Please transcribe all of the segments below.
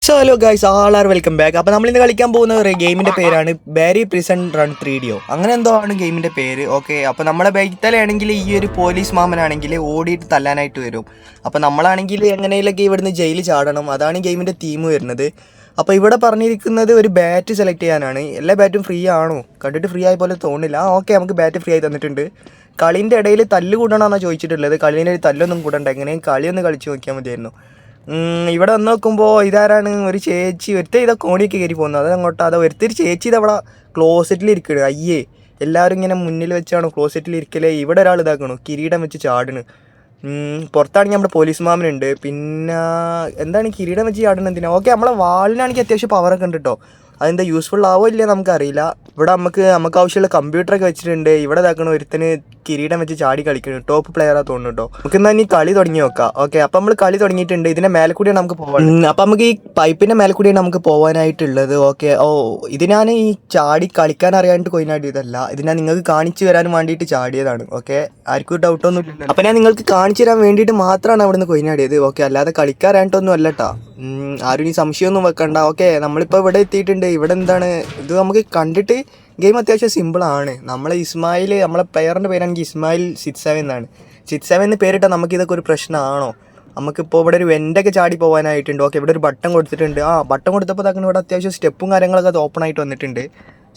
So hello guys, all are welcome back. അപ്പോൾ നമ്മളിന്ന് കളിക്കാൻ പോകുന്ന ഒരു ഗെയിമിൻ്റെ പേരാണ് ബാരി പ്രിസൺ റൺ 3D. അങ്ങനെ എന്തോ ആണ് ഗെയിമിൻ്റെ പേര്. ഓക്കെ, അപ്പോൾ നമ്മളെ ബൈത്തലാണെങ്കിൽ ഈ ഒരു പോലീസ് മാമനാണെങ്കിൽ ഓടിയിട്ട് തല്ലാനായിട്ട് വരും. അപ്പോൾ നമ്മളാണെങ്കിൽ എങ്ങനെയൊക്കെ ഇവിടുന്ന് ജയിലിൽ ചാടണം, അതാണ് ഗെയിമിൻ്റെ തീം വരുന്നത്. അപ്പോൾ ഇവിടെ പറഞ്ഞിരിക്കുന്നത് ഒരു ബാറ്റ് സെലക്ട് ചെയ്യാനാണ്. എല്ലാ ബാറ്റും ഫ്രീ ആണോ? കണ്ടിട്ട് ഫ്രീ ആയ പോലെ തോന്നില്ല. ഓക്കെ, നമുക്ക് ബാറ്റ് ഫ്രീ ആയി തന്നിട്ടുണ്ട്. കളീൻ്റെ ഇടയിൽ തല്ല് കൂടണമെന്നാണ് ചോദിച്ചിട്ടുള്ളത്. കളീൻ്റെ തല്ലൊന്നും കൂടണ്ട, എങ്ങനെയും കളിയൊന്ന് കളിച്ച് നോക്കിയാൽ മതിയായിരുന്നു. ഇവിടെ വന്ന് നോക്കുമ്പോൾ ഇതാരാണ്? ഒരു ചേച്ചി ഒരുത്ത ഇതാ കോണിയൊക്കെ കയറി പോകുന്നത്. അത് അങ്ങോട്ട് അത് ഒരുത്തൊരു ചേച്ചി ഇതവിടെ ക്ലോസറ്റിലിരിക്കണ്. അയ്യേ, എല്ലാവരും ഇങ്ങനെ മുന്നിൽ വെച്ചാണ് ക്ലോസറ്റിലിരിക്കലേ. ഇവിടെ ഒരാൾ ഇതാക്കണു, കിരീടം വെച്ച് ചാടണ്. പുറത്താണെങ്കിൽ നമ്മുടെ പോലീസ് മാമനുണ്ട്. പിന്നെ എന്താണ് കിരീടം വെച്ച് ചാടണം എന്തിനാ? ഓക്കെ, നമ്മളെ വാളിനാണെങ്കിൽ അത്യാവശ്യം പവറൊക്കെ ഉണ്ട് കേട്ടോ. അതെന്താ യൂസ്ഫുൾ ആവോ ഇല്ല നമുക്കറിയില്ല. ഇവിടെ നമുക്ക് ആവശ്യമുള്ള കമ്പ്യൂട്ടറൊക്കെ വെച്ചിട്ടുണ്ട്. ഇവിടെ ഇതാക്കണ ഒരുത്തന് കിരീടം വെച്ച് ചാടി കളിക്കണം. ടോപ്പ് പ്ലെയറാണ് തോന്നുന്നു കേട്ടോ. നമുക്ക് എന്നാൽ ഇനി കളി തുടങ്ങി നോക്കാം. ഓക്കെ, അപ്പം നമ്മൾ കളി തുടങ്ങിയിട്ടുണ്ട്. ഇതിൻ്റെ മേലെ കൂടിയാണ് നമുക്ക് പോകാൻ. അപ്പം നമുക്ക് ഈ പൈപ്പിൻ്റെ മേലെ കൂടിയാണ് നമുക്ക് പോകാനായിട്ടുള്ളത്. ഓക്കെ, ഇത് ഞാൻ ഈ ചാടി കളിക്കാൻ അറിയാണ്ട് കൊയിനാടിയതല്ല. ഇത് ഞാൻ നിങ്ങൾക്ക് കാണിച്ചു തരാൻ വേണ്ടിയിട്ട് ചാടിയതാണ്. ഓക്കെ, ആർക്കും ഡൗട്ടൊന്നും ഇല്ല. അപ്പം ഞാൻ നിങ്ങൾക്ക് കാണിച്ചു തരാൻ വേണ്ടിയിട്ട് മാത്രമാണ് അവിടെ നിന്ന് കൊയിനാടിയത്. ഓക്കെ, അല്ലാതെ കളിക്കാറായിട്ടൊന്നും അല്ല കേട്ടോ. ആരും ഈ സംശയമൊന്നും വെക്കണ്ട. ഓക്കെ, നമ്മളിപ്പോൾ ഇവിടെ എത്തിയിട്ടുണ്ട്. ഇവിടെ എന്താണ് ഇത്? നമുക്ക് കണ്ടിട്ട് ഗെയിം അത്യാവശ്യം സിമ്പിളാണ്. നമ്മളെ ഇസ്മായിൽ, നമ്മളെ പ്ലെയറിൻ്റെ പേരാണെങ്കിൽ ഇസ്മായിൽ 67 എന്നാണ്. 67 എന്ന് പേരിട്ടാൽ നമുക്കിതൊക്കെ ഒരു പ്രശ്നമാണോ? നമുക്കിപ്പോൾ ഇവിടെ ഒരു വെൻ്റൊക്കെ ചാടി പോകാനായിട്ടുണ്ട്. ഓക്കെ, ഇവിടെ ഒരു ബട്ടൺ കൊടുത്തിട്ടുണ്ട്. ബട്ടൺ കൊടുത്തപ്പോൾ തക്കണം ഇവിടെ അത്യാവശ്യം സ്റ്റെപ്പും കാര്യങ്ങളൊക്കെ അത് ഓപ്പൺ ആയിട്ട് വന്നിട്ടുണ്ട്.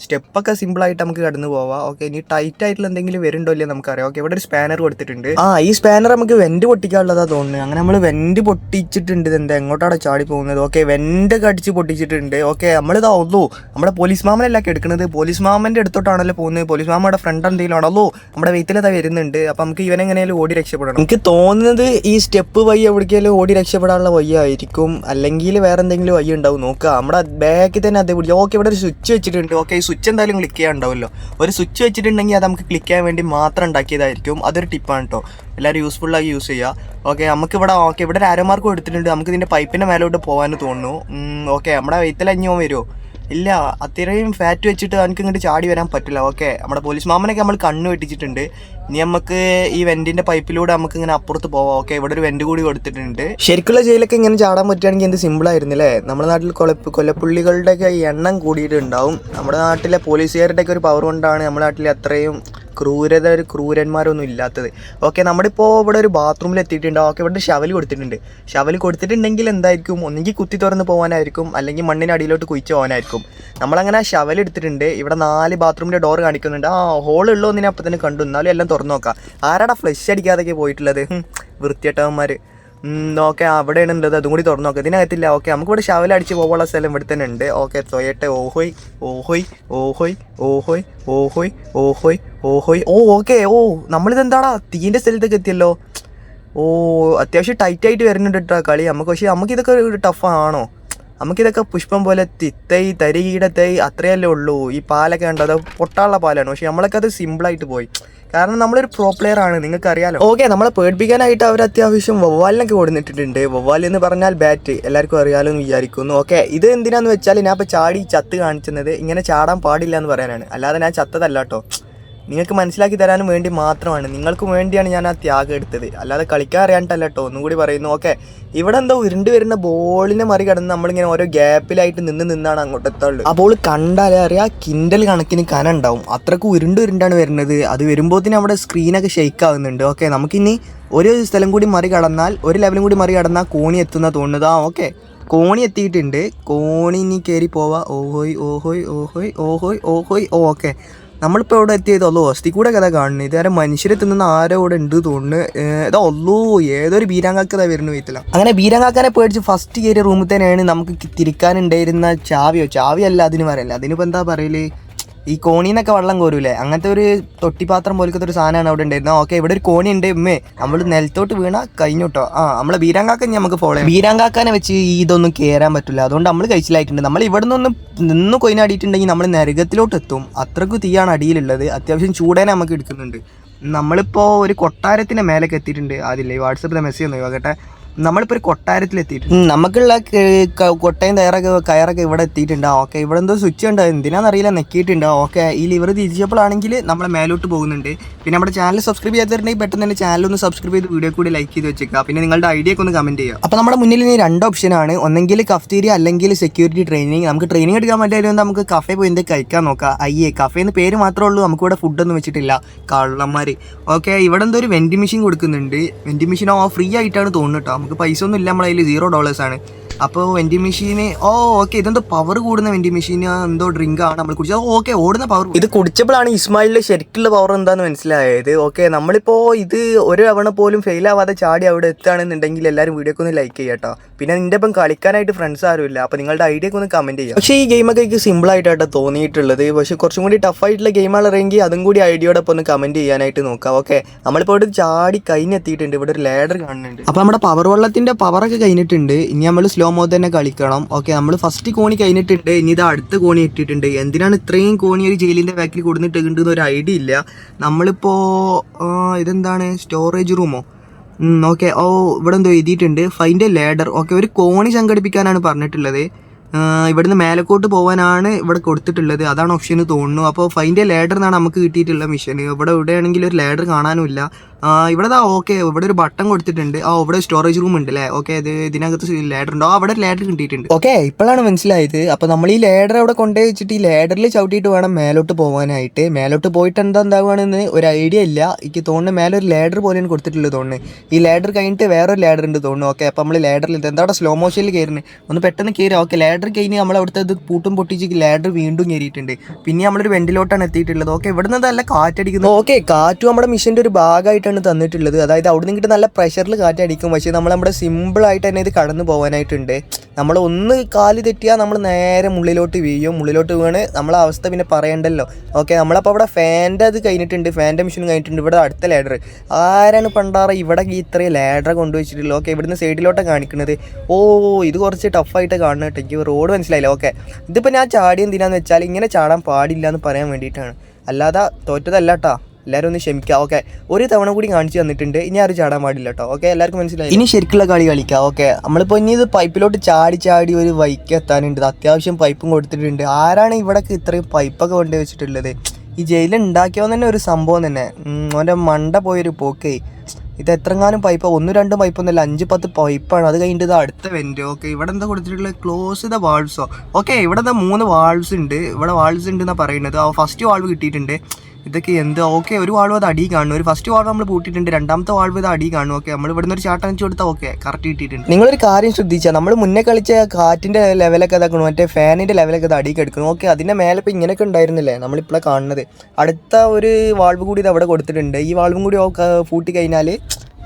സ്റ്റെപ്പൊക്കെ സിമ്പിളായിട്ട് നമുക്ക് കടന്നു പോവാം. ഓക്കെ, ഇനി ടൈറ്റ് ആയിട്ടുള്ള എന്തെങ്കിലും വരുന്നുണ്ടോ ഇല്ലേ നമുക്കറിയാം. ഓക്കെ, ഇവിടെ ഒരു സ്പാനർ കൊടുത്തിട്ടുണ്ട്. ഈ സ്പാനർ നമുക്ക് വെൻ്റ് പൊട്ടിക്കാനുള്ളതാണ് തോന്നുന്നത്. അങ്ങനെ നമ്മൾ വെൻ്റ് പൊട്ടിച്ചിട്ടുണ്ട്. ഇതെന്താ എങ്ങോട്ടാണ് ചാടി പോകുന്നത്? ഓക്കെ, വെൻ്റൊക്കെ അടിച്ച് പൊട്ടിച്ചിട്ടുണ്ട്. ഓക്കെ, നമ്മളിതാ ഉള്ളൂ നമ്മുടെ പോലീസ് മാമനല്ല എടുക്കുന്നത്. പോലീസ് മാമൻ്റെ അടുത്തോട്ടാണല്ലോ പോകുന്നത്. പോലീസ് മാമയുടെ ഫ്രണ്ട് എന്തെങ്കിലും ആണല്ലോ നമ്മുടെ വെയിറ്റിലതാ വരുന്നുണ്ട്. അപ്പം നമുക്ക് ഇവനെങ്ങനെയാലും ഓടി രക്ഷപ്പെടണം. എനിക്ക് തോന്നുന്നത് ഈ സ്റ്റെപ്പ് വഴി എവിടേക്കാലും ഓടി രക്ഷപ്പെടാനുള്ള വഴിയായിരിക്കും, അല്ലെങ്കിൽ വേറെ എന്തെങ്കിലും വഴി ഉണ്ടാവും. നോക്കുക, നമ്മുടെ ബാക്കിൽ തന്നെ അതേ പിടിച്ചു. ഓക്കെ, ഇവിടെ ഒരു സ്വിച്ച് വെച്ചിട്ടുണ്ട്. ഓക്കെ, സ്വിച്ച് എന്തായാലും ക്ലിക്ക് ചെയ്യാനുണ്ടാവുമല്ലോ. ഒരു സ്വിച്ച് വെച്ചിട്ടുണ്ടെങ്കിൽ അത് നമുക്ക് ക്ലിക്ക് ചെയ്യാൻ വേണ്ടി മാത്രം ഉണ്ടാക്കിയതായിരിക്കും. അതൊരു ടിപ്പാണ് കേട്ടോ, എല്ലാവരും യൂസ്ഫുള്ളായി യൂസ് ചെയ്യുക. ഓക്കെ, നമുക്കിവിടെ ഇവിടെ ഒരു ആരോമാർക്ക് കൊടുത്തിട്ടുണ്ട്. നമുക്ക് ഇതിൻ്റെ പൈപ്പിൻ്റെ മേലോട്ട് പോകാമെന്ന് തോന്നുന്നു. ഓക്കെ, നമ്മുടെ വെയിറ്റിലഞ്ഞോ വരുമോ? ഇല്ല, അത്രയും ഫാറ്റ് വെച്ചിട്ട് എനിക്ക് ഇങ്ങോട്ട് ചാടി വരാൻ പറ്റില്ല. ഓക്കെ, നമ്മുടെ പോലീസ് മാമനൊക്കെ നമ്മൾ കണ്ണ് വെട്ടിച്ചിട്ടുണ്ട്. ഇനി നമുക്ക് ഈ വെൻറ്റിൻ്റെ പൈപ്പിലൂടെ നമുക്ക് ഇങ്ങനെ അപ്പുറത്ത് പോവാം. ഓക്കെ, ഇവിടെ ഒരു വെൻറ്റ് കൂടി കൊടുത്തിട്ടുണ്ട്. ശരിക്കുള്ള ജയിലൊക്കെ ഇങ്ങനെ ചാടാൻ പറ്റുകയാണെങ്കിൽ എന്ത് സിമ്പിളായിരുന്നില്ലേ. നമ്മുടെ നാട്ടിൽ കൊലപ്പുള്ളികളുടെയൊക്കെ എണ്ണം കൂടിയിട്ടുണ്ടാവും. നമ്മുടെ നാട്ടിലെ പോലീസുകാരുടെയൊക്കെ ഒരു പവർ കൊണ്ടാണ് നമ്മുടെ നാട്ടിൽ അത്രയും ക്രൂരന്മാരൊന്നും ഇല്ലാത്തത്. ഓക്കെ, നമ്മളിപ്പോൾ ഇവിടെ ഒരു ബാത്റൂമിൽ എത്തിയിട്ടുണ്ട്. ഓക്കെ, ഇവിടെ ഷവൽ കൊടുത്തിട്ടുണ്ട്. ഷവൽ കൊടുത്തിട്ടുണ്ടെങ്കിൽ എന്തായിരിക്കും? ഒന്നെങ്കിൽ കുത്തി തുറന്ന് പോകാനായിരിക്കും, അല്ലെങ്കിൽ മണ്ണിനടിയിലോട്ട് കുഴിച്ച് പോകാനായിരിക്കും. നമ്മളങ്ങനെ ഷവൽ എടുത്തിട്ടുണ്ട്. ഇവിടെ 4 ബാത്റൂമിൻ്റെ ഡോർ കാണിക്കുന്നുണ്ട്. ഹോളുള്ളൂ ഒന്നിനെ അപ്പം തന്നെ കണ്ടു. എന്നാലും എല്ലാം തുറന്നു നോക്കാം. ആരാടാ ഫ്ലഷ് അടിക്കാതൊക്കെ പോയിട്ടുള്ളത്? വൃത്തിയേട്ടവന്മാർ. ഓക്കെ, അവിടെയാണ് ഉള്ളത്. അതും കൂടി തുറന്നു നോക്കാം. ഇതിനകത്തില്ല. ഓക്കെ, നമുക്കിവിടെ ഷവലടിച്ച് പോകാനുള്ള സ്ഥലം ഇവിടെ തന്നെ ഉണ്ട്. ഓക്കെ, തൊയട്ടെ. ഓഹോയ് ഓഹോയ് ഓഹോയ് ഓഹോയ് ഓഹോയ് ഓഹോയ് ഓഹോയ്. ഓക്കെ, നമ്മളിതെന്താടാ തീൻ്റെ സ്ഥലത്തേക്ക് എത്തിയല്ലോ. അത്യാവശ്യം ടൈറ്റായിട്ട് വരുന്നുണ്ട് കേട്ടോ കളി നമുക്ക്. പക്ഷേ നമുക്കിതൊക്കെ ഒരു ടഫാണോ? നമുക്കിതൊക്കെ പുഷ്പം പോലെ തിത്തൈ തരികിടത്തൈ അത്രയല്ലേ ഉള്ളൂ. ഈ പാലൊക്കെ ഉണ്ടോ? അത് പൊട്ടാനുള്ള പാലാണ്. പക്ഷേ നമ്മളൊക്കെ അത് സിമ്പിളായിട്ട് പോയി, കാരണം നമ്മളൊരു പ്രോ പ്ലെയർ ആണ്, നിങ്ങൾക്കറിയാലോ. ഓക്കെ, നമ്മളെ പേടിപ്പിക്കാനായിട്ട് അവർ അത്യാവശ്യം വവ്വാലിനൊക്കെ കൊടുത്തിട്ടുണ്ട്. വവ്വാൽ എന്ന് പറഞ്ഞാൽ ബാറ്റ്, എല്ലാവർക്കും അറിയാലോ എന്ന് വിചാരിക്കുന്നു. ഓക്കെ, ഇത് എന്തിനാന്ന് വെച്ചാൽ ഞാൻ ഇപ്പോൾ ചാടി ചത്ത് കാണിച്ചത് ഇങ്ങനെ ചാടാൻ പാടില്ല എന്ന് പറയാനാണ്, അല്ലാതെ ഞാൻ ചത്തതല്ല കേട്ടോ. നിങ്ങൾക്ക് മനസ്സിലാക്കി തരാനും വേണ്ടി മാത്രമാണ്, നിങ്ങൾക്ക് വേണ്ടിയാണ് ഞാൻ ആ ത്യാഗം എടുത്തത്, അല്ലാതെ കളിക്കാൻ അറിയാണ്ടല്ല കേട്ടോ. ഒന്നും കൂടി പറയുന്നു. ഓക്കെ, ഇവിടെ എന്തോ ഉരുണ്ട് വരുന്ന ബോളിനെ മറികടന്ന് നമ്മളിങ്ങനെ ഓരോ ഗ്യാപ്പിലായിട്ട് നിന്നാണ് അങ്ങോട്ട് എത്താറുള്ളത്. ആ ബോൾ കണ്ടാലേ അറിയാം കിൻഡൽ കണക്കിന് കനം ഉണ്ടാവും. അത്രക്ക് ഉരുണ്ടാണ് വരുന്നത്. അത് വരുമ്പോഴത്തേനും അവിടെ സ്ക്രീനൊക്കെ ഷെയ്ക്ക് ആവുന്നുണ്ട്. ഓക്കെ, നമുക്കിനി ഒരു സ്ഥലം കൂടി മറികടന്നാൽ, ഒരു ലെവലും കൂടി മറികടന്നാൽ കോണി എത്തുന്ന തോന്നുന്നത്. ഓക്കെ, കോണി എത്തിയിട്ടുണ്ട്. കോണി ഇനി കയറി പോവാ. ഓഹോയ് ഓഹോയ് ഓഹോയ് ഓഹോയ് ഓഹോയ്. ഓക്കെ, നമ്മളിപ്പോൾ ഇവിടെ എത്തിയതല്ലോ. അസ്ഥി കൂടെ കഥ കാണുന്നത്. ഇതാരെ മനുഷ്യരെ തിന്നുന്ന ആരോ ഇവിടെ ഉണ്ട് തോന്നുന്നു. ഇതാ ഒള്ളൂ, ഏതൊരു ബീരാങ്കാക്കതാ വരുന്നു വീട്ടില. അങ്ങനെ ബീരാങ്കാക്കാനെ പേടിച്ച് ഫസ്റ്റ് കയറിയ റൂമിൽ തന്നെയാണ് നമുക്ക് തിരിക്കാനുണ്ടായിരുന്ന ചാവിയല്ല അതിന് പറയല്ലേ. അതിനിപ്പോൾ എന്താ പറയല്, ഈ കോണിന്നൊക്കെ വെള്ളം കോരൂലേ, അങ്ങനത്തെ ഒരു തൊട്ടിപ്പാത്രം പോലത്തെ ഒരു സാധനമാണ് അവിടെ ഉണ്ടായിരുന്നത്. ഓക്കെ, ഇവിടെ ഒരു കോണി ഉണ്ട്. നമ്മൾ നിലത്തോട്ട് വീണാൽ കഴിഞ്ഞോട്ടോ. നമ്മളെ ബീരാങ്കാക്കൻ നമുക്ക് ഫോളോ ചെയ്യാം. ബീരാങ്കാക്കാനെ വെച്ച് ഇതൊന്നും കയറാൻ പറ്റില്ല, അതുകൊണ്ട് നമ്മൾ കഴിച്ചിലായിട്ടുണ്ട്. നമ്മൾ ഇവിടെ നിന്ന് കൊയിനാടിയിട്ടുണ്ടെങ്കിൽ നമ്മൾ നരകത്തിലോട്ട് എത്തും. അത്രയ്ക്ക് തീയാണ് അടിയിലുള്ളത്. അത്യാവശ്യം ചൂടേനെ നമുക്ക് എടുക്കുന്നുണ്ട്. നമ്മളിപ്പോൾ ഒരു കൊട്ടാരത്തിൻ്റെ മേലേക്ക് എത്തിയിട്ടുണ്ട്. അതില്ലേ വാട്സപ്പിലെ മെസ്സേജ് ഒന്ന് നോക്കട്ടെ. നമ്മളിപ്പോൾ ഒരു കൊട്ടാരത്തിലെത്തിയിട്ടുണ്ട്. നമുക്കുള്ള കൊട്ടയും കയറൊക്കെ ഇവിടെ എത്തിയിട്ടുണ്ട്. ഓക്കെ, ഇവിടെ എന്തോ സ്വിച്ച് ഉണ്ട്, എന്തിനാണെന്നറിയില്ല, നെക്കിയിട്ടുണ്ട്. ഓക്കെ, ഈ ലിവർ തിരിച്ചപ്പോഴാണെങ്കിൽ നമ്മൾ മേലോട്ട് പോകുന്നുണ്ട്. പിന്നെ നമ്മുടെ ചാനൽ സബ്സ്ക്രൈബ് ചെയ്തിട്ടുണ്ടെങ്കിൽ പെട്ടെന്ന് തന്നെ ചാനൽ ഒന്ന് സബ്സ്ക്രൈബ് ചെയ്ത് വീഡിയോ കൂടി ലൈക്ക് ചെയ്ത് വെച്ചേക്കുക. പിന്നെ നിങ്ങളുടെ ഐഡിയ ഒക്കെ ഒന്ന് കമൻറ്റ് ചെയ്യുക. അപ്പോൾ നമ്മുടെ മുന്നിൽ ഇനി 2 ഓപ്ഷനാണ്, ഒന്നെങ്കിൽ കഫ്തീരിയ അല്ലെങ്കിൽ സെക്യൂരിറ്റി ട്രെയിനിങ്. നമുക്ക് ട്രെയിനിങ് എടുക്കാൻ പറ്റിയാലും നമുക്ക് കഫേ പോയി എന്തെങ്കിലും കഴിക്കാൻ നോക്കാം. കഫേ എന്ന് പേര് മാത്രമേ ഉള്ളൂ, നമുക്കിവിടെ ഫുഡൊന്നും വെച്ചിട്ടില്ല, കള്ളന്മാർ. ഓക്കെ, ഇവിടെ എന്തോ ഒരു വെൻഡിങ് മെഷീൻ കൊടുക്കുന്നുണ്ട്. വെൻഡിങ് മെഷീൻ ഫ്രീ ആയിട്ടാണ് തോന്നുന്നു കേട്ടോ. നമുക്ക് പൈസ ഒന്നും ഇല്ല, നമ്മളതിൽ $0 ആണ്. അപ്പോൾ വെൻഡിങ് മെഷീന് ഓക്കെ, ഇതെന്തോ പവർ കൂടുന്ന വെൻഡിങ് മെഷീൻ, എന്തോ ഡ്രിങ്ക് ആണ് നമ്മൾ കുടിച്ചത്. ഓക്കെ, ഓടുന്ന പവർ. ഇത് കുടിച്ചപ്പോഴാണ് ഇസ്മായിലിൻ്റെ ശരിക്കുള്ള പവർ എന്താണെന്ന് മനസ്സിലായത്. ഓക്കെ, നമ്മളിപ്പോൾ ഇത് ഒരു തവണ പോലും ഫെയിൽ ആവാതെ ചാടി അവിടെ എത്തുകയാണെന്നുണ്ടെങ്കിൽ എല്ലാവരും വീഡിയോക്ക് ഒന്ന് ലൈക്ക് ചെയ്യാം കേട്ടോ. പിന്നെ നിൻ്റെ ഇപ്പം കളിക്കാനായിട്ട് ഫ്രണ്ട്സ് ആരുമില്ല, അപ്പോൾ നിങ്ങളുടെ ഐഡിയ ഒക്കെ ഒന്ന് കമൻറ്റ് ചെയ്യാം. പക്ഷേ ഈ ഗെയിമൊക്കെ എനിക്ക് സിമ്പിളായിട്ടാണ് തോന്നിയിട്ടുള്ളത്. പക്ഷേ കുറച്ചും കൂടി ടഫായിട്ടുള്ള ഗെയിമുകളെങ്കിൽ അതും കൂടി ഐഡിയോടൊപ്പം ഒന്ന് കമൻറ്റ് ചെയ്യാനായിട്ട് നോക്കാം. ഓക്കെ, നമ്മളിപ്പോൾ ഇവിടെ ചാടി കഴിഞ്ഞെത്തിയിട്ടുണ്ട്. ഇവിടെ ഒരു ലാഡർ കാണുന്നുണ്ട്. അപ്പോൾ നമ്മുടെ പവർ വെള്ളത്തിൻ്റെ പവറൊക്കെ കഴിഞ്ഞിട്ടുണ്ട്. ഇനി നമ്മൾ സ്ലോ മോഡ് തന്നെ കളിക്കണം. ഓക്കെ, നമ്മൾ ഫസ്റ്റ് കോണി കഴിഞ്ഞിട്ടുണ്ട്. ഇനി ഇത് അടുത്ത കോണി ഇട്ടിട്ടുണ്ട്. എന്തിനാണ് ഇത്രയും കോണി ഒരു ജയിലിൻ്റെ ബാക്കിൽ കൊടുത്തിട്ടുണ്ടെന്ന് ഒരു ഐഡിയ ഇല്ല. നമ്മളിപ്പോൾ ഇതെന്താണ്, സ്റ്റോറേജ് റൂമോ? ഓക്കെ, ഇവിടെ എന്തോ എഴുതിയിട്ടുണ്ട്, ഫൈൻഡ് എ ലാഡർ. ഓക്കെ, ഒരു കോണി സംഘടിപ്പിക്കാനാണ് പറഞ്ഞിട്ടുള്ളത്. ഇവിടുന്ന് മേലക്കോട്ട് പോകാനാണ് ഇവിടെ കൊടുത്തിട്ടുള്ളത്, അതാണ് ഓപ്ഷൻ തോന്നുന്നു. അപ്പോൾ ഫൈൻഡ് എ ലാഡർ എന്നാണ് നമുക്ക് കിട്ടിയിട്ടുള്ള മിഷൻ. ഇവിടെയാണെങ്കിൽ ഒരു ലാഡർ കാണാനുമില്ല. ഇവിടെ ഓക്കെ, ഇവിടെ ഒരു ബട്ടൺ കൊടുത്തിട്ടുണ്ട്. ഇവിടെ സ്റ്റോറേജ് റൂം ഉണ്ട് അല്ലേ. ഓക്കെ, ഇതിനകത്ത് ലാഡർ ഉണ്ടോ? അവിടെ ഒരു ലാഡർ കിട്ടിയിട്ടുണ്ട്. ഓക്കെ, ഇപ്പോഴാണ് മനസ്സിലായത്. അപ്പോൾ നമ്മൾ ഈ ലാഡർ അവിടെ കൊണ്ടുപോയി വെച്ചിട്ട് ഈ ലാഡറിൽ ചവിട്ടിയിട്ട് വേണം മേലോട്ട് പോകാനായിട്ട്. മേലോട്ട് പോയിട്ട് എന്താകുകയാണെന്ന് ഒരു ഐഡിയ ഇല്ല. എനിക്ക് തോന്നുന്നു മേലെ ഒരു ലാഡർ പോലെയാണ് കൊടുത്തിട്ടുള്ളത് തോന്നുന്നു. ഈ ലാഡർ കഴിഞ്ഞിട്ട് വേറൊരു ലാഡർ ഉണ്ട് തോന്നുന്നു. ഓക്കെ, അപ്പോൾ നമ്മൾ ലാഡറിൽ എന്താ സ്ലോ മോഷനിൽ കയറുന്നത്, ഒന്ന് പെട്ടെന്ന് കയറുക. ഓക്കെ, ലാഡർ കഴിഞ്ഞ് നമ്മൾ അവിടുത്തെ ഇത് പൂട്ടും പൊട്ടിച്ച് ലാഡർ വീണ്ടും കയറിയിട്ടുണ്ട്. പിന്നെ നമ്മളൊരു വെന്റിലോട്ടാണ് എത്തിയിട്ടുള്ളത്. ഓക്കെ, ഇവിടെ നിന്ന് നല്ല കാറ്റടിക്കുന്നു. ഓക്കെ, കാറ്റും നമ്മുടെ മിഷൻ്റെ ഒരു ഭാഗമായിട്ട് തന്നിട്ടുള്ളത്. അതായത് അവിടെ നിന്നിട്ട് നല്ല പ്രഷറിൽ കാറ്റടിക്കും. പക്ഷേ നമ്മുടെ സിമ്പിളായിട്ട് തന്നെ ഇത് കടന്നു പോകാനായിട്ടുണ്ട്. നമ്മൾ ഒന്ന് കാല് തെറ്റിയാൽ നമ്മൾ നേരെ മുള്ളിലോട്ട് വീഴും. മുള്ളിലോട്ട് വീണ് നമ്മളെ അവസ്ഥ പിന്നെ പറയണ്ടല്ലോ. ഓക്കെ, നമ്മളപ്പോൾ അവിടെ ഫാൻ്റെ അത് കഴിഞ്ഞിട്ടുണ്ട്, ഫാൻ്റെ മെഷീൻ കഴിഞ്ഞിട്ടുണ്ട്. ഇവിടെ അടുത്ത ലാഡർ ആരാണ് പണ്ടാറ ഇവിടെ ഇത്രയും ലാഡർ കൊണ്ടുവച്ചിട്ടുള്ളൂ. ഓക്കെ, ഇവിടുന്ന് സൈഡിലോട്ടാണ് കാണിക്കുന്നത്. ഇത് കുറച്ച് ടഫായിട്ട് കാണുന്നത് കേട്ടോ. എനിക്ക് റോഡ് മനസ്സിലായില്ല. ഓക്കെ, ഇതിപ്പോൾ ഞാൻ ചാടി എന്തിനാന്ന് വെച്ചാൽ ഇങ്ങനെ ചാടാൻ പാടില്ല എന്ന് പറയാൻ വേണ്ടിയിട്ടാണ്, അല്ലാതെ തോറ്റതല്ല കേട്ടോ. എല്ലാവരും ഒന്ന് ക്ഷമിക്കുക. ഓക്കെ, ഒരു തവണ കൂടി കാണിച്ചു തന്നിട്ടുണ്ട്, ഇനി ആരും ചാടാൻ പാടില്ല കേട്ടോ. ഓക്കെ, എല്ലാവർക്കും മനസ്സിലായി. ഇനി ശരിക്കുള്ള കളി കളിക്കാം. ഓക്കെ, നമ്മളിപ്പോൾ ഇനി ഇത് പൈപ്പിലോട്ട് ചാടി ഒരു വൈക്ക് എത്താനുണ്ട്. അത്യാവശ്യം പൈപ്പും കൊടുത്തിട്ടുണ്ട്. ആരാണ് ഇവിടെ ഇത്രയും പൈപ്പൊക്കെ കൊണ്ട് വെച്ചിട്ടുള്ളത്? ഈ ജയിലിൽ ഉണ്ടാക്കിയവൻ തന്നെ ഒരു സംഭവം തന്നെ. അവൻ്റെ മണ്ട പോയൊരു പോക്കേ. ഇത് എത്രങ്ങാനും പൈപ്പ്, 1-2 പൈപ്പൊന്നുമല്ല, 5-10 പൈപ്പാണ്. അത് കഴിഞ്ഞിട്ട് ഇത് അടുത്ത വെൻറ്റ്. ഓക്കെ, ഇവിടെ എന്താ കൊടുത്തിട്ടുള്ളത്, ക്ലോസ് ദ വാൾവ്സോ. ഓക്കെ, ഇവിടെ 3 വാൾവ്സ് ഉണ്ട്. ഇവിടെ വാൾവ്സ് ഉണ്ട് എന്നാണ് പറയുന്നത്. ഫസ്റ്റ് വാൾവ് കിട്ടിയിട്ടുണ്ട്. ഇതൊക്കെ എന്ത്? ഓക്കെ, ഒരു വാൾവ് അത് അടി കാണുന്നു. ഒരു ഫസ്റ്റ് വാൾവ് നമ്മൾ പൂട്ടിയിട്ടുണ്ട്, രണ്ടാമത്തെ വാൾവ് ഇത് അടി കാണും. ഓക്കെ, നമ്മൾ ഇവിടുന്ന് ഒരു ചാട്ടം വെച്ച് കൊടുത്താൽ ഓക്കെ കറക്റ്റ് കിട്ടിയിട്ടുണ്ട്. നിങ്ങളൊരു കാര്യം ശ്രദ്ധിച്ചാൽ നമ്മൾ മുന്നേ കളിച്ച കാറ്റിൻ്റെ ലെവലൊക്കെ ഇതാക്കണം, മറ്റേ ഫാനിൻ്റെ ലെവലൊക്കെ ഇത് അടിക്ക് എടുക്കണം. ഓക്കെ, അതിൻ്റെ മേലെ ഇപ്പോൾ ഇങ്ങനെയൊക്കെ ഉണ്ടായിരുന്നില്ലേ നമ്മളിപ്പോൾ കാണുന്നത്. അടുത്ത ഒരു വാൾവ് കൂടി ഇത് അവിടെ കൊടുത്തിട്ടുണ്ട്. ഈ വാൾവും കൂടി പൂട്ടി കഴിഞ്ഞാൽ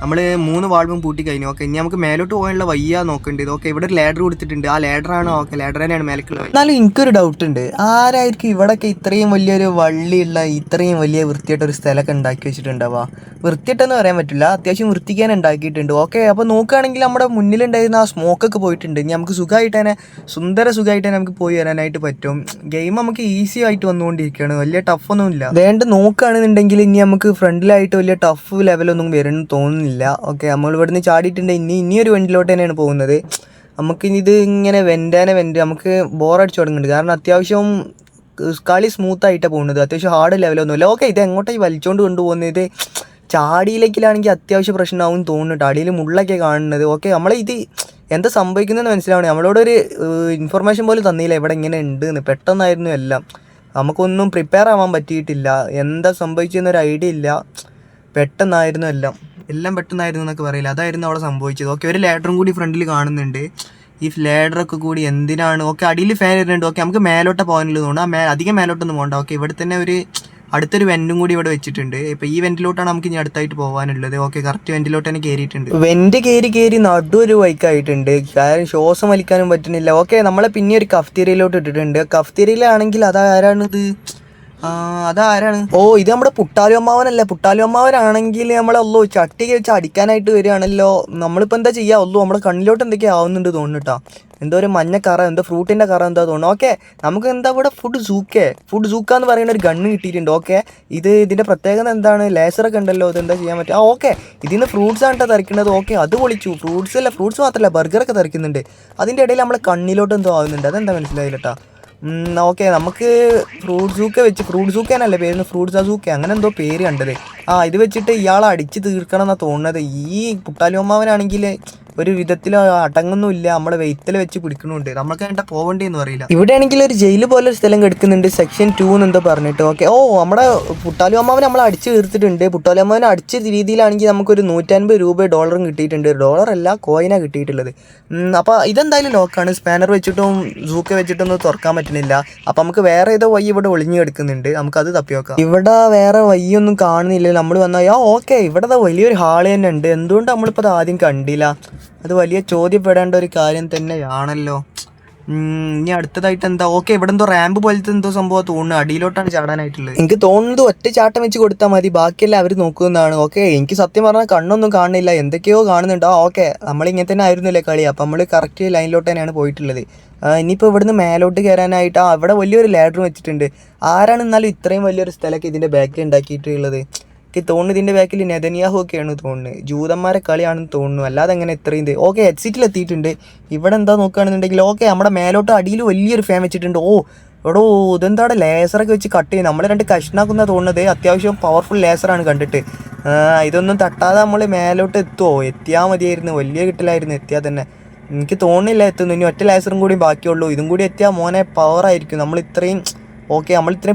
നമ്മൾ 3 വാൾവും പൂട്ടി കഴിഞ്ഞു. ഓക്കെ, ഇനി നമുക്ക് മേലോട്ട് പോകാനുള്ള വയ്യ നോക്കേണ്ടത്. ഓക്കെ, ഇവിടെ ഒരു ലാഡർ കൊടുത്തിട്ടുണ്ട്. ആ ലാഡറാണ്. ഓക്കെ, ലാഡർ തന്നെയാണ് മേലേക്കുള്ളത്. എന്നാലും എനിക്കൊരു ഡൗട്ട് ഉണ്ട്, ആരായിരിക്കും ഇവിടെയൊക്കെ ഇത്രയും വലിയൊരു വള്ളിയുള്ള ഇത്രയും വലിയ വൃത്തിയായിട്ടൊരു സ്ഥലമൊക്കെ ഉണ്ടാക്കി വെച്ചിട്ടുണ്ടാവുക? വൃത്തിയായിട്ടെന്ന് പറയാൻ പറ്റില്ല, അത്യാവശ്യം വൃത്തിക്കാൻ ഉണ്ടാക്കിയിട്ടുണ്ട്. ഓക്കെ, അപ്പോൾ നോക്കുകയാണെങ്കിൽ നമ്മുടെ മുന്നിലുണ്ടായിരുന്ന ആ സ്മോക്കൊക്കെ പോയിട്ടുണ്ട്. ഇനി നമുക്ക് സുഖമായിട്ട് തന്നെ സുഖമായിട്ട് തന്നെ നമുക്ക് പോയി വരാനായിട്ട് പറ്റും. ഗെയിം നമുക്ക് ഈസി ആയിട്ട് വന്നുകൊണ്ടിരിക്കുകയാണ്, വലിയ ടഫൊന്നുമില്ല. വേണ്ട നോക്കുകയാണെന്നുണ്ടെങ്കിൽ ഇനി നമുക്ക് ഫ്രണ്ടിലായിട്ട് വലിയ ടഫ് ലെവലൊന്നും വരുമെന്ന് തോന്നുന്നില്ല. ഓക്കെ, നമ്മൾ ഇവിടുന്ന് ചാടിയിട്ടുണ്ട്. ഇനിയൊരു വെന്റിലോട്ട് തന്നെയാണ് പോകുന്നത്. നമുക്കിനി ഇത് ഇങ്ങനെ വെന്റ് നമുക്ക് ബോറടിച്ച് തുടങ്ങുന്നുണ്ട്. കാരണം അത്യാവശ്യം കളി സ്മൂത്തായിട്ടാണ് പോകുന്നത്, അത്യാവശ്യം ഹാർഡ് ലെവലൊന്നുമില്ല. ഓക്കെ, ഇത് എങ്ങോട്ടായി വലിച്ചോണ്ട് കൊണ്ടുപോകുന്നത്? ചാടിയിലേക്കിലാണെങ്കിൽ അത്യാവശ്യം പ്രശ്നമാവും തോന്നുന്നുണ്ട്. അടിയിൽ മുള്ളൊക്കെ കാണുന്നത്. ഓക്കെ, നമ്മളിത് എന്താ സംഭവിക്കുന്നതെന്ന് മനസ്സിലാവണേ. നമ്മളോടൊരു ഇൻഫർമേഷൻ പോലും തന്നില്ല ഇവിടെ ഇങ്ങനെ ഉണ്ട് എന്ന്. പെട്ടെന്നായിരുന്നു എല്ലാം, നമുക്കൊന്നും പ്രിപ്പയർ ആവാൻ പറ്റിയിട്ടില്ല. എന്താ സംഭവിച്ചതെന്നൊരു ഐഡിയ ഇല്ല. പെട്ടെന്നായിരുന്നു എല്ലാം പെട്ടെന്നായിരുന്നു എന്നൊക്കെ പറയില്ല, അതായിരുന്നു അവിടെ സംഭവിച്ചത്. ഓക്കെ, ഒരു ലാഡറും കൂടി ഫ്രണ്ടിൽ കാണുന്നുണ്ട്. ഈ ലാഡറൊക്കെ കൂടി എന്തിനാണ്? ഓക്കെ, അടിയിൽ ഫാൻ ഇരുന്നുണ്ട്. ഓക്കെ, നമുക്ക് മേലോട്ട് പോകാനുള്ളത് കൊണ്ട് അധികം മേലോട്ടൊന്നും പോകണ്ട. ഓക്കെ, ഇവിടെ തന്നെ അടുത്തൊരു വെൻറ്റും കൂടി ഇവിടെ വെച്ചിട്ടുണ്ട്. ഇപ്പോൾ ഈ വെൻറ്റിലോട്ടാണ് നമുക്ക് ഇനി അടുത്തായിട്ട് പോകാനുള്ളത്. ഓക്കെ, കറക്റ്റ് വെൻറ്റിലോട്ട് തന്നെ കയറിയിട്ടുണ്ട്. വെൻറ്റ് കയറി നടുവൊരു വൈക്കായിട്ടുണ്ട്, കാരണം ശ്വാസം വലിക്കാനും പറ്റുന്നില്ല. ഓക്കെ, നമ്മളെ പിന്നെ ഒരു കഫ്തീരിയയിലോട്ട് ഇട്ടിട്ടുണ്ട്. കഫ്തീരിയയിലാണെങ്കിൽ അതാരാണിത്? അതാരാണ്? ഇത് നമ്മുടെ പുട്ടാലു അമ്മാവനല്ലേ? പുട്ടാലു അമ്മാവനാണെങ്കിൽ നമ്മളല്ലോ ചട്ടി വെച്ച് അടിക്കാനായിട്ട് വരികയാണല്ലോ. നമ്മളിപ്പോൾ എന്താ ചെയ്യുക? നമ്മുടെ കണ്ണിലോട്ട് എന്തൊക്കെയോ ആവുന്നുണ്ട് തോന്നുന്നു കേട്ടോ. എന്തോ ഒരു മഞ്ഞ കറ, എന്തോ ഫ്രൂട്ടിൻ്റെ കറ എന്താ തോന്നുന്നു. ഓക്കെ, നമുക്ക് എന്താ ഇവിടെ ഫുഡ് സൂക്ക എന്ന് പറയുന്ന ഒരു ഗണ്ണ് കിട്ടിയിട്ടുണ്ട്. ഓക്കെ, ഇതിൻ്റെ പ്രത്യേകത എന്താണ്? ലേസറൊക്കെ ഉണ്ടല്ലോ, ഇതെന്താ ചെയ്യാൻ പറ്റുക? ഓക്കെ, ഇതിൽ നിന്ന് ഫ്രൂട്ട്സ് ആണ് കേട്ടോ തെറിക്കുന്നത്. ഓക്കെ, അത് പൊളിച്ചു. ഫ്രൂട്ട്സ് മാത്രമല്ല, ബർഗറൊക്കെ തെറിക്കുന്നുണ്ട്. അതിൻ്റെ ഇടയിൽ നമ്മളെ കണ്ണിലോട്ട് എന്തോ ആവുന്നുണ്ട്, അതെന്താ മനസ്സിലായില്ല കേട്ടോ. ഓക്കെ, നമുക്ക് ഫ്രൂട്ട് സൂക്കേനല്ലേ പേര്, ഫ്രൂട്ട്സ് അസൂക്ക അങ്ങനെ എന്തോ പേര് കണ്ടത്. ഇത് വെച്ചിട്ട് ഇയാളെ അടിച്ച് തീർക്കണം എന്നാണ് തോന്നുന്നത്. ഈ പുട്ടാലിയമ്മാവനാണെങ്കിൽ ഒരു വിധത്തിൽ അടങ്ങുന്നുമില്ല, നമ്മളെ വെയിറ്റിൽ വെച്ച് പിടിക്കണുണ്ട്. നമ്മൾക്ക് വേണ്ട പോകേണ്ടിയെന്ന് അറിയില്ല. ഇവിടെ ആണെങ്കിൽ ഒരു ജയിൽ പോലെ ഒരു സ്ഥലം കിടക്കുന്നുണ്ട്, സെക്ഷൻ 2 എന്നെന്തോ പറഞ്ഞിട്ട്. ഓക്കെ, നമ്മുടെ പുട്ടാലിയമ്മാവൻ നമ്മൾ അടിച്ച് തീർത്തിട്ടുണ്ട്. പുട്ടാലിയമ്മാവൻ അടിച്ച രീതിയിലാണെങ്കിൽ നമുക്കൊരു 150 രൂപ ഡോളറും കിട്ടിയിട്ടുണ്ട്. ഡോളറല്ല, കോയിനാണ് കിട്ടിയിട്ടുള്ളത്. അപ്പോൾ ഇതെന്തായാലും ലോക്കാണ്. സ്പാനർ വെച്ചിട്ടും സൂക്ക വെച്ചിട്ടൊന്നും തുറക്കാൻ പറ്റുന്നില്ല. അപ്പോൾ നമുക്ക് വേറെ ഏതോ വഴി ഇവിടെ ഒളിഞ്ഞു കിടക്കുന്നുണ്ട്, നമുക്കത് തപ്പി നോക്കാം. ഇവിടെ വേറെ വഴിയൊന്നും കാണുന്നില്ല. നമ്മൾ വന്നാൽ ഓക്കെ, ഇവിടെ വലിയൊരു ഹാള് തന്നെ ഉണ്ട്. എന്തുകൊണ്ട് നമ്മളിപ്പോൾ അത് ആദ്യം കണ്ടില്ല? അത് വലിയ ചോദ്യപ്പെടേണ്ട ഒരു കാര്യം തന്നെയാണല്ലോ. ഇനി അടുത്തതായിട്ട് എന്താ? ഓക്കെ, ഇവിടെ എന്തോ റാമ്പ് പോലത്തെ എന്തോ സംഭവം തോന്നുന്നു, അടിയിലോട്ടാണ് ചാടാനായിട്ടുള്ളത്. എനിക്ക് തോന്നുന്നത് ഒറ്റ ചാട്ടം വെച്ച് കൊടുത്താൽ മതി, ബാക്കിയെല്ലാം അവർ നോക്കുന്നതാണ്. ഓക്കെ, എനിക്ക് സത്യം പറഞ്ഞാൽ കണ്ണൊന്നും കാണുന്നില്ല, എന്തൊക്കെയോ കാണുന്നുണ്ട്. ഓക്കെ, നമ്മളിങ്ങനെ തന്നെ ആയിരുന്നില്ലേ കളി, അപ്പം നമ്മൾ കറക്റ്റ് ലൈനിലോട്ട് തന്നെയാണ് പോയിട്ടുള്ളത്. ഇനിയിപ്പോൾ ഇവിടുന്ന് മേലോട്ട് കയറാനായിട്ട് അവിടെ വലിയൊരു ലാഡർ വെച്ചിട്ടുണ്ട്. ആരാണ് എന്നാലും ഇത്രയും വലിയൊരു സ്ഥലമൊക്കെ ഇതിൻ്റെ ബാക്കിൽ ഉണ്ടാക്കിയിട്ടുള്ളത്? എനിക്ക് തോന്നുന്നു ഇതിൻ്റെ ബാക്കിൽ നെതന്യാഹു ഒക്കെയാണ് തോന്നുന്നത്, ജൂതന്മാരെ കളിയാണെന്ന് തോന്നുന്നു, അല്ലാതെ എങ്ങനെ ഇത്രയും ഓക്കെ എക്സിറ്റിൽ എത്തിയിട്ടുണ്ട്. ഇവിടെ എന്താ നോക്കുകയാണെന്നുണ്ടെങ്കിൽ ഓക്കെ, നമ്മുടെ മേലോട്ട് അടിയിൽ വലിയൊരു ഫാൻ വെച്ചിട്ടുണ്ട്. എടോ ഇതെന്താണ് ലേസറൊക്കെ വെച്ച് കട്ട് ചെയ്യും, നമ്മൾ 2 കഷ്ണാക്കുന്ന തോന്നുന്നത്. അത്യാവശ്യം പവർഫുൾ ലേസറാണ് കണ്ടിട്ട്. ഇതൊന്നും തട്ടാതെ നമ്മൾ മേലോട്ട് എത്തിയാൽ മതിയായിരുന്നു, വലിയ കിട്ടലായിരുന്നു എത്തിയാൽ തന്നെ. എനിക്ക് തോന്നുന്നില്ല എത്തുന്നു. ഇനി ഒറ്റ ലേസറും കൂടി ബാക്കിയുള്ളൂ, ഇതും കൂടി എത്തിയാൽ മോനെ പവറായിരിക്കും. നമ്മൾ ഇത്രയും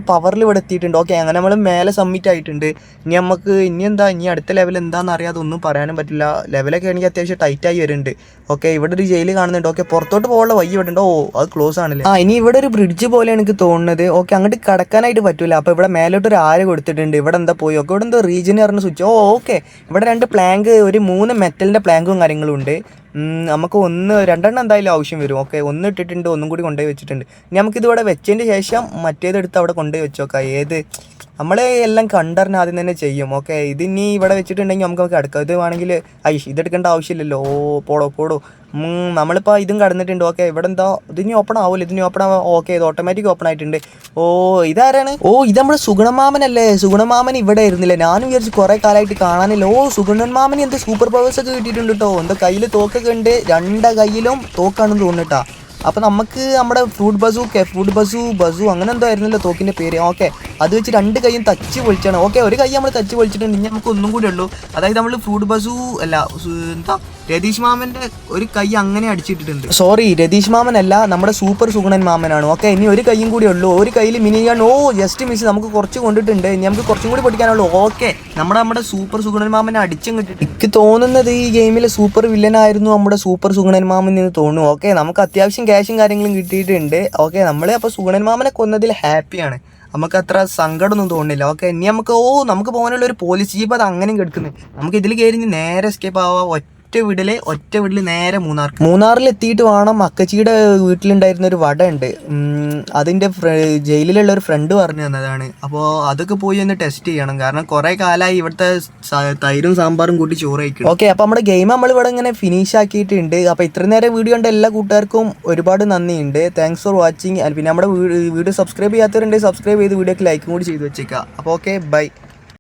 പവറിൽ ഇവിടെ എത്തിയിട്ടുണ്ട്. ഓക്കെ, അങ്ങനെ നമ്മൾ മേലെ സബ്മിറ്റ് ആയിട്ടുണ്ട്. ഇനി അടുത്ത ലെവൽ എന്താണെന്ന് അറിയാതെ ഒന്നും പറയാനും പറ്റില്ല. ലെവലൊക്കെ ആണെങ്കിൽ അത്യാവശ്യം ടൈറ്റായി വരുന്നുണ്ട്. ഓക്കെ, ഇവിടെ ഒരു ജയിൽ കാണുന്നുണ്ട്. ഓക്കെ, പുറത്തോട്ട് പോകാനുള്ള വഴി ഇവിടെ ഉണ്ട്. അത് ക്ലോസ് ആണല്ലേ. ഇനി ഇവിടെ ഒരു ബ്രിഡ്ജ് പോലെയാണ് എനിക്ക് തോന്നുന്നത്. ഓക്കെ, അങ്ങോട്ട് കടക്കാനായിട്ട് പറ്റില്ല. അപ്പോൾ ഇവിടെ മേലോട്ട് ഒരു ആര് കൊടുത്തിട്ടുണ്ട്. ഇവിടെ എന്താ പോയി ഓക്കെ, ഇവിടെ എന്തോ റീജിയൻ പറഞ്ഞ സ്വിച്ച്. ഓക്കെ, ഇവിടെ 2 പ്ലാങ്ക്, ഒരു 3 മെറ്റലിൻ്റെ പ്ലാങ്കും കാര്യങ്ങളും ഉണ്ട്. നമുക്ക് 2 എന്തായാലും ആവശ്യം വരും. ഓക്കെ, 1 ഇട്ടിട്ടുണ്ട്, ഒന്നും കൂടി കൊണ്ടുപോയി വെച്ചിട്ടുണ്ട്. ഇനി നമുക്കിതിവിടെ വെച്ചതിന് ശേഷം മറ്റേതെടുത്ത് അവിടെ കൊണ്ടുപോയി വെച്ചോക്കാം. നമ്മളെ എല്ലാം കണ്ടറിഞ്ഞ് ആദ്യം തന്നെ ചെയ്യും. ഓക്കെ, ഇതിനി ഇവിടെ വെച്ചിട്ടുണ്ടെങ്കിൽ നമുക്ക് കിടക്കാം. ഇത് വേണമെങ്കിൽ ഇതെടുക്കേണ്ട ആവശ്യമില്ലല്ലോ. പോടോ നമ്മളിപ്പോൾ ഇതും കടന്നിട്ടുണ്ട്. ഓക്കെ, ഇവിടെ എന്താ ഇതിനി ഓപ്പൺ ആവുമല്ലോ, ഇതിനി ഓപ്പൺ ആവാം. ഓക്കെ, ഇത് ഓട്ടോമാറ്റിക് ഓപ്പൺ ആയിട്ടുണ്ട്. ഇതാരാണ്? ഇത് നമ്മുടെ സുഗുണമാമനല്ലേ? സുഗുണമാമൻ ഇവിടെ ആയിരുന്നില്ല, ഞാനും വിചാരിച്ചു കുറേ കാലമായിട്ട് കാണാനില്ല. സുഗുണമാമന് എന്താ സൂപ്പർ പവേഴ്സ് ഒക്കെ കിട്ടിയിട്ടുണ്ട് കേട്ടോ. എന്താ കയ്യിൽ തോക്കൊക്കെ ഉണ്ട്, 2 കയ്യിലും തോക്കാണെന്ന് തോന്നുന്നുട്ടാ. അപ്പോൾ നമുക്ക് നമ്മുടെ ഫ്രൂട്ട് ബസു അങ്ങനെ എന്തോ ആയിരുന്നല്ലോ തോക്കിൻ്റെ പേര്. ഓക്കെ, അത് വെച്ച് 2 കൈയും തച്ച് പൊളിച്ചാണ്. ഓക്കെ, ഒരു കൈ നമ്മൾ തച്ച് പൊളിച്ചിട്ടുണ്ട്. ഇനി നമുക്ക് ഒന്നും കൂടി ഉള്ളൂ. അതായത് നമ്മൾ ഫ്രൂട്ട് ബസു അല്ല, എന്താ രതീഷ് മാമൻ്റെ ഒരു കൈ അങ്ങനെ അടിച്ചിട്ടിട്ടുണ്ട്. സോറി, രതീഷ് മാമനല്ല, നമ്മുടെ സൂപ്പർ സുഗുണൻ മാമനാണ്. ഓക്കെ, ഇനി ഒരു കൈയും കൂടി ഉള്ളൂ. ഒരു കയ്യിൽ മിനി ഗൺ. ജസ്റ്റ് മിസ്, നമുക്ക് കുറച്ച് കൊണ്ടിട്ടുണ്ട്. ഇനി നമുക്ക് കുറച്ചും കൂടി പഠിക്കാനുള്ളൂ. ഓക്കെ, നമ്മുടെ സൂപ്പർ സുഗുണൻ മാമനെ അടിച്ചും കിട്ടിയിട്ട് എനിക്ക് തോന്നുന്നത് ഈ ഗെയിമിലെ സൂപ്പർ വില്ലനായിരുന്നു നമ്മുടെ സൂപ്പർ സുഗുണൻ മാമൻ എന്ന് തോന്നുന്നു. ഓക്കെ, നമുക്ക് അത്യാവശ്യം ക്യാഷും കാര്യങ്ങളും കിട്ടിയിട്ടുണ്ട്. ഓക്കെ, നമ്മൾ അപ്പോൾ സുഗുണൻ മാമനെ കൊന്നതിൽ ഹാപ്പിയാണ്, നമുക്ക് അത്ര സങ്കടമൊന്നും തോന്നുന്നില്ല. ഓക്കെ, ഇനി നമുക്ക് പോകാനുള്ള ഒരു പോലീസ് ജീപ്പ് അത് അങ്ങനെയും കിടക്കുന്നത്. നമുക്ക് ഇതിൽ കയറി നേരെ എസ്കേപ്പ് ആവാം. ഒറ്റ വീട്ടിൽ നേരെ മൂന്നാറിൽ എത്തിയിട്ട് വേണം. അക്കച്ചിയുടെ വീട്ടിലുണ്ടായിരുന്ന ഒരു വട ഉണ്ട്, അതിൻ്റെ ജയിലിലുള്ള ഒരു ഫ്രണ്ട് പറഞ്ഞു തന്നതാണ്. അപ്പോൾ അതൊക്കെ പോയി ഒന്ന് ടെസ്റ്റ് ചെയ്യണം, കാരണം കുറേ കാലമായി ഇവിടുത്തെ തൈരും സാമ്പാറും കൂട്ടി ചോറ് കഴിക്കണം. ഓക്കെ, അപ്പോൾ നമ്മുടെ ഗെയിം നമ്മളിവിടെ ഇങ്ങനെ ഫിനിഷ് ആക്കിയിട്ടുണ്ട്. അപ്പോൾ ഇത്ര നേരം വീഡിയോ കണ്ട എല്ലാ കൂട്ടുകാർക്കും ഒരുപാട് നന്ദിയുണ്ട്. Thanks for watching. പിന്നെ നമ്മുടെ വീഡിയോ സബ്സ്ക്രൈബ് ചെയ്യാത്തവരുണ്ടെങ്കിൽ സബ്സ്ക്രൈബ് ചെയ്ത് വീഡിയോക്ക് ലൈക്കും കൂടി ചെയ്ത് വെച്ചേക്കാം. അപ്പോൾ ഓക്കെ, ബൈ.